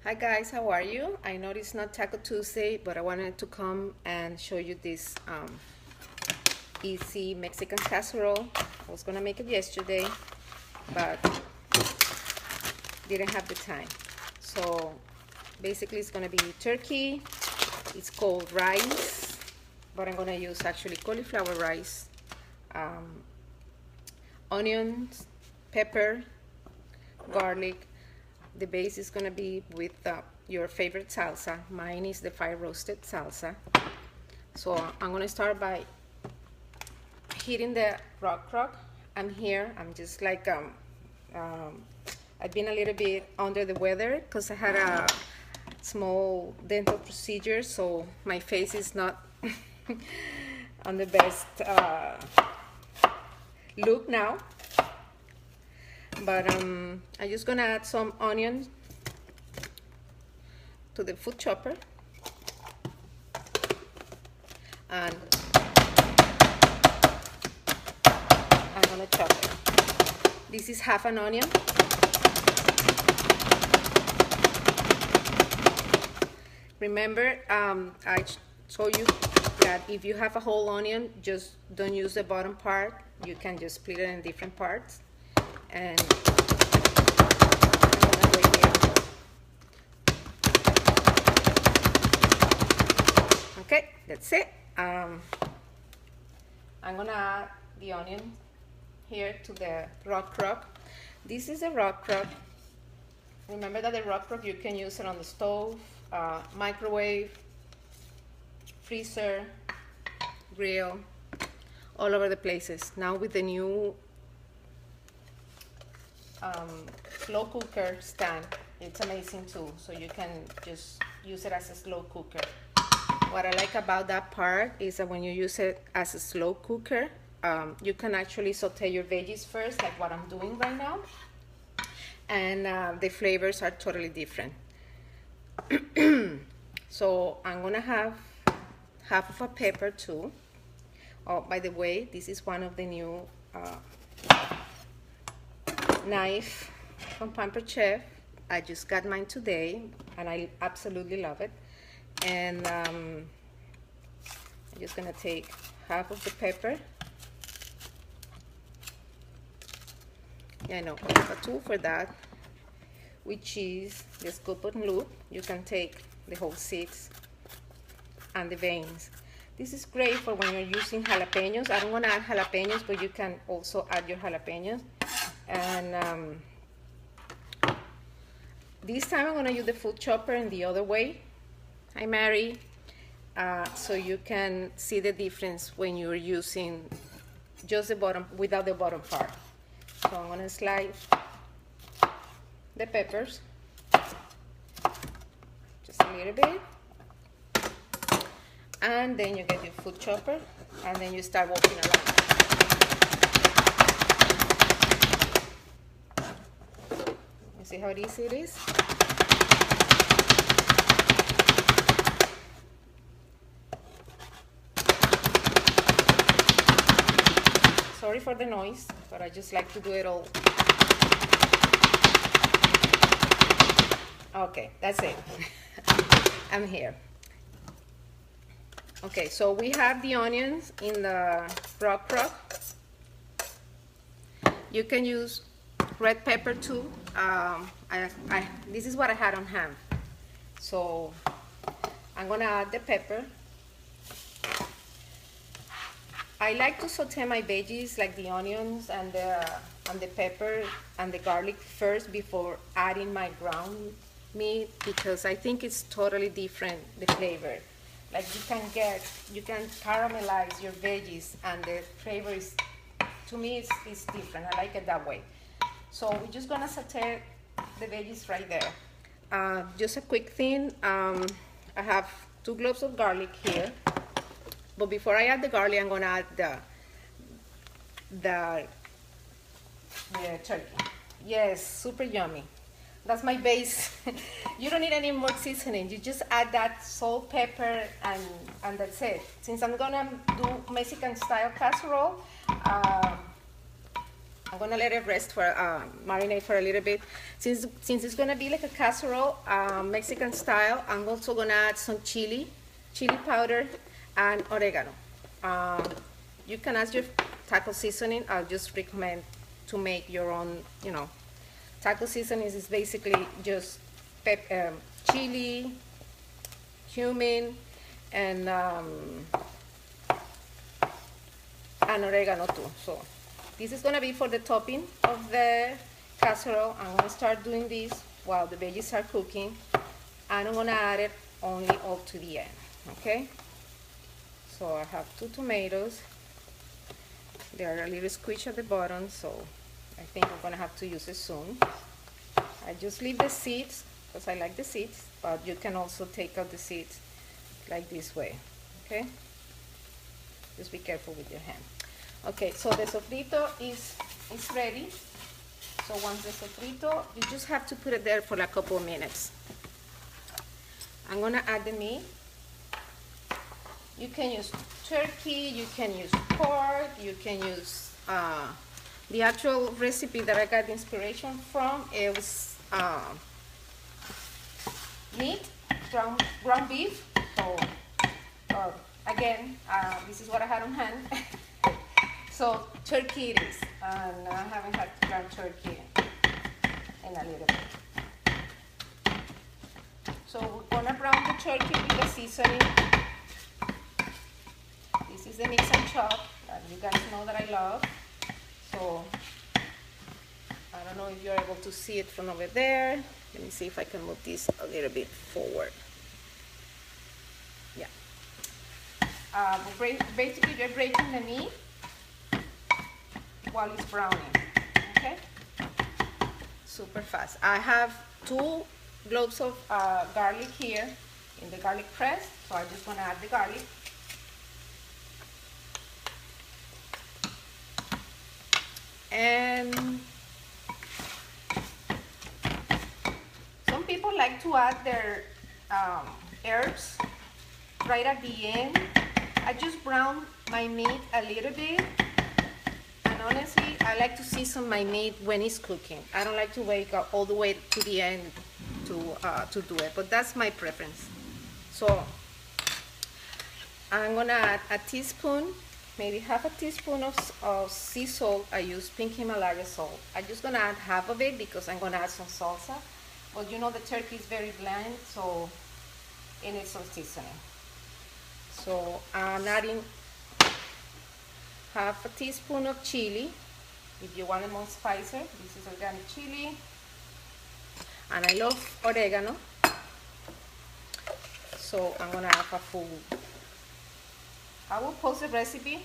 Hi guys, how are you? I know it's not Taco Tuesday, but I wanted to come and show you this easy Mexican casserole. I was gonna make it yesterday, but didn't have the time. So basically it's gonna be turkey, it's called rice, but I'm gonna use actually cauliflower rice, onions, pepper, garlic. The base is going to be with your favorite salsa. Mine is the fire roasted salsa. So I'm going to start by heating the crock. I'm here. I'm just like, I've been a little bit under the weather because I had a small dental procedure. So my face is not on the best look now. But I'm just gonna add some onions to the food chopper, and I'm gonna chop it. This is half an onion. Remember, I told you that if you have a whole onion, just don't use the bottom part. You can just split it in different parts. And I'm gonna wait here. Okay, that's it. I'm gonna add the onion here to the raw crock. This is a raw crock. Remember that the raw crock, you can use it on the stove, microwave, freezer, grill, all over the places. Now with the new slow cooker stand, it's amazing too, so you can just use it as a slow cooker. What I like about that part is that when you use it as a slow cooker, you can actually saute your veggies first, like what I'm doing right now, and the flavors are totally different. So I'm gonna have half of a pepper too. Oh, by the way, this is one of the new knife from Pampered Chef. I just got mine today and I absolutely love it. And I'm just gonna take half of the pepper. Yeah, I know, I have a tool for that, which is the scoop and loop. You can take the whole seeds and the veins. This is great for when you're using jalapenos. I don't want to add jalapenos, but you can also add your jalapenos. And this time I'm going to use the food chopper in the other way. Hi Mary. So you can see the difference when you're using just the bottom, without the bottom part. So I'm going to slice the peppers just a little bit. And then you get your food chopper and then you start walking around. You see how easy it is? Sorry for the noise, but I just like to do it all. Okay, that's it. I'm here. Okay, so we have the onions in the raw crock. You can use red pepper too. This is what I had on hand. So I'm gonna add the pepper. I like to saute my veggies, like the onions and the pepper and the garlic first before adding my ground meat, because I think it's totally different, the flavor. Like you can caramelize your veggies and the flavor is, to me, it's different. I like it that way. So we're just gonna saute the veggies right there. Just a quick thing, I have 2 cloves of garlic here. But before I add the garlic, I'm gonna add the turkey. Yes, super yummy. That's my base. You don't need any more seasoning. You just add that salt, pepper, and that's it. Since I'm gonna do Mexican style casserole, I'm gonna let it rest for marinate for a little bit. Since it's gonna be like a casserole, Mexican style, I'm also gonna add some chili powder, and oregano. You can add your taco seasoning. I'll just recommend to make your own. Taco seasoning is basically just chili, cumin, and oregano too. So this is gonna be for the topping of the casserole. I'm gonna start doing this while the veggies are cooking, and I'm gonna add it only all to the end. Okay. So I have 2 tomatoes. They are a little squished at the bottom, so I think I'm gonna have to use it soon. I just leave the seeds because I like the seeds, but you can also take out the seeds like this way. Okay. Just be careful with your hand. Okay, so the sofrito is ready. So once the sofrito, you just have to put it there for a couple of minutes. I'm gonna add the meat. You can use turkey, you can use pork, you can use the actual recipe that I got inspiration from. It was meat, ground beef. So again, this is what I had on hand. So turkey it is, and I haven't had ground turkey in a little bit. So we're gonna brown the turkey with the seasoning. This is the mix and chop that you guys know that I love. So I don't know if you're able to see it from over there. Let me see if I can move this a little bit forward. Yeah. Basically, you're breaking the meat while it's browning. Okay. Super fast. I have 2 cloves of garlic here in the garlic press, so I just want to add the garlic. And some people like to add their herbs right at the end. I just brown my meat a little bit, and honestly, I like to season my meat when it's cooking. I don't like to wait all the way to the end to do it, but that's my preference. So I'm gonna add a teaspoon, maybe half a teaspoon of sea salt. I use pink Himalaya salt. I'm just gonna add half of it because I'm gonna add some salsa. But you know the turkey is very bland, so it needs some seasoning. So I'm adding half a teaspoon of chili. If you want it more spicier, this is organic chili. And I love oregano. So I'm gonna add a full. I will post the recipe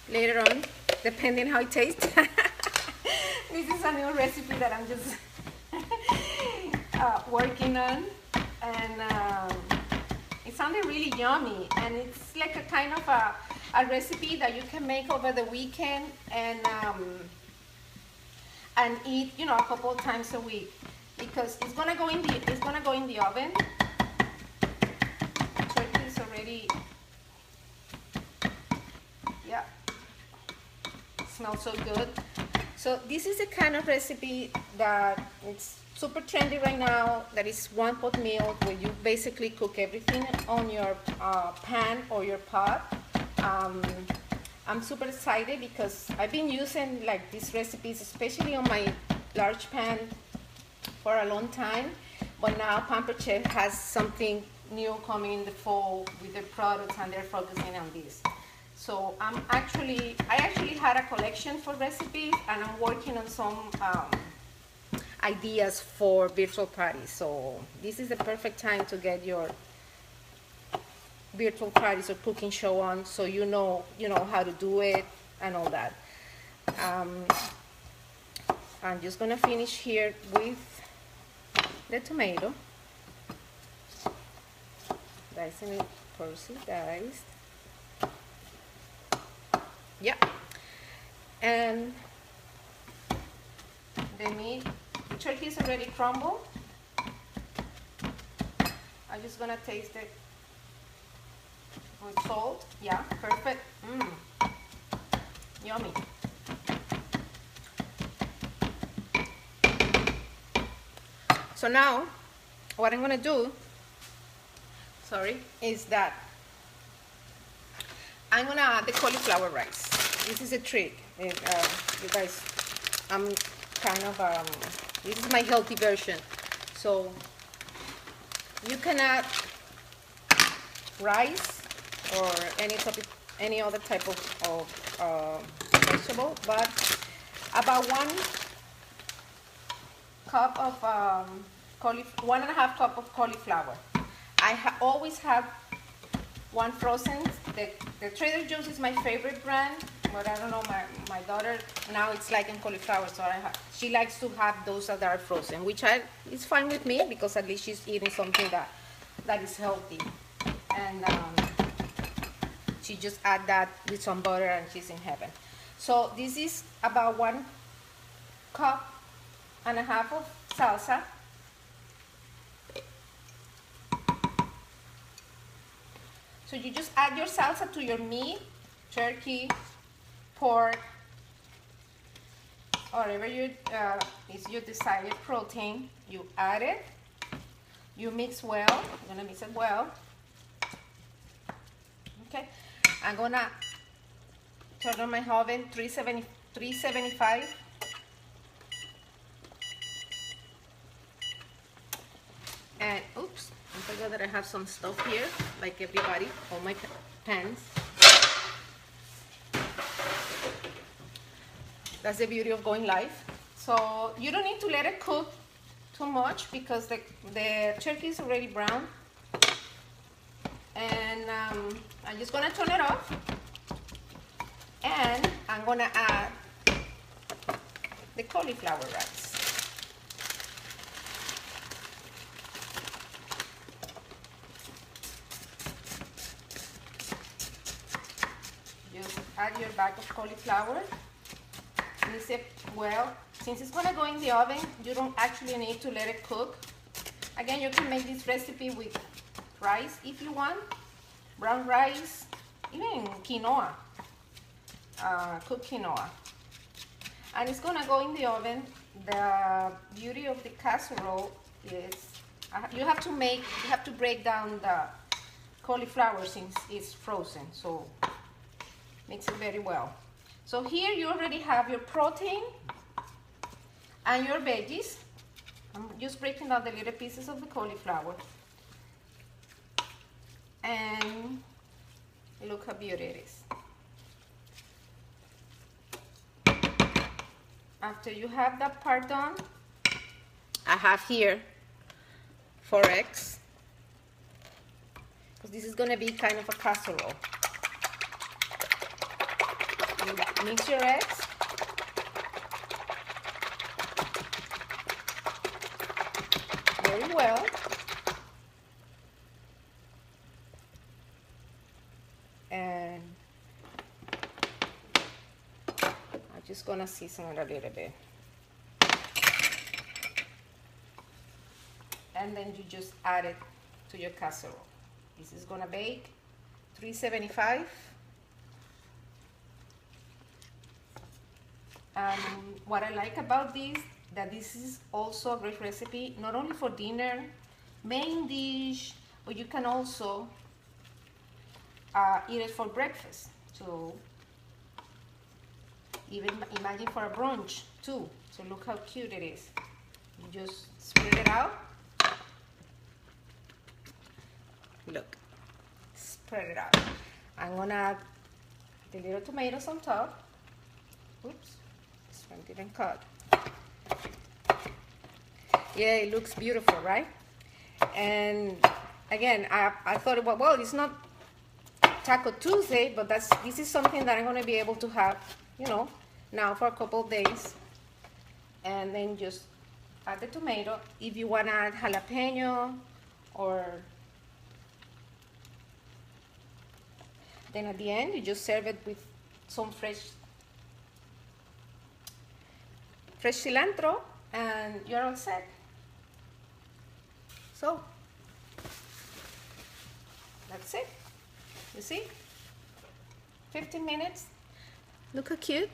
later on, depending how it tastes. This is a new recipe that I'm just working on, and it sounded really yummy. And it's like a kind of a recipe that you can make over the weekend and eat, a couple of times a week, because it's gonna go in the oven. The turkey is already. Yeah, it smells so good. So this is the kind of recipe that it's super trendy right now, that is one pot meal, where you basically cook everything on your pan or your pot. I'm super excited because I've been using like these recipes, especially on my large pan, for a long time, but now Pampered Chef has something new coming in the fall with their products, and they're focusing on this. So I actually had a collection for recipes, and I'm working on some ideas for virtual parties. So this is the perfect time to get your virtual parties or cooking show on, so you know how to do it and all that. I'm just gonna finish here with the tomato, dicing it coarsely diced. Yeah, and the meat, the turkey is already crumbled. I'm just gonna taste it with salt. Yeah, perfect. Yummy. So now, what I'm gonna do, is that I'm gonna add the cauliflower rice. This is a trick, and, you guys. I'm kind of this is my healthy version. So you can add rice or any other type of vegetable, but about 1 cup of 1.5 cup of cauliflower. I always have one frozen. The Trader Joe's is my favorite brand, but I don't know, my daughter now it's liking cauliflower, so she likes to have those that are frozen, which is fine with me because at least she's eating something that is healthy. And she just add that with some butter and she's in heaven. So this is about 1.5 cups of salsa. So you just add your salsa to your meat, turkey, pork, or whatever is your desired protein. You add it, you mix well. You're gonna mix it well. Okay, I'm gonna turn on my oven 375. And oops, I forgot that I have some stuff here, like everybody, all my pans. That's the beauty of going live. So you don't need to let it cook too much because the turkey is already brown. And I'm just gonna turn it off. And I'm gonna add the cauliflower rice. Just add your bag of cauliflower. Mix it well. Since it's gonna go in the oven, you don't actually need to let it cook. Again, you can make this recipe with rice if you want, brown rice, even quinoa, cooked quinoa. And it's gonna go in the oven. The beauty of the casserole is you have to break down the cauliflower since it's frozen, so mix it very well. So here you already have your protein and your veggies. I'm just breaking down the little pieces of the cauliflower. And look how beautiful it is. After you have that part done, I have here 4 eggs, because this is going to be kind of a casserole. You mix your eggs. Very well. And I'm just going to season it a little bit. And then you just add it to your casserole. This is going to bake 375. What I like about this, that this is also a great recipe, not only for dinner, main dish, but you can also eat it for breakfast. So even imagine for a brunch too. So look how cute it is. You just spread it out. Look, spread it out. I'm gonna add the little tomatoes on top. Oops, this one didn't cut. Yeah, it looks beautiful, right? And again, I thought, well, it's not Taco Tuesday, but this is something that I'm gonna be able to have, you know, now for a couple of days. And then just add the tomato. If you wanna add jalapeno, or then at the end, you just serve it with some fresh cilantro, and you're all set. So that's it. You see, 15 minutes. Look how cute.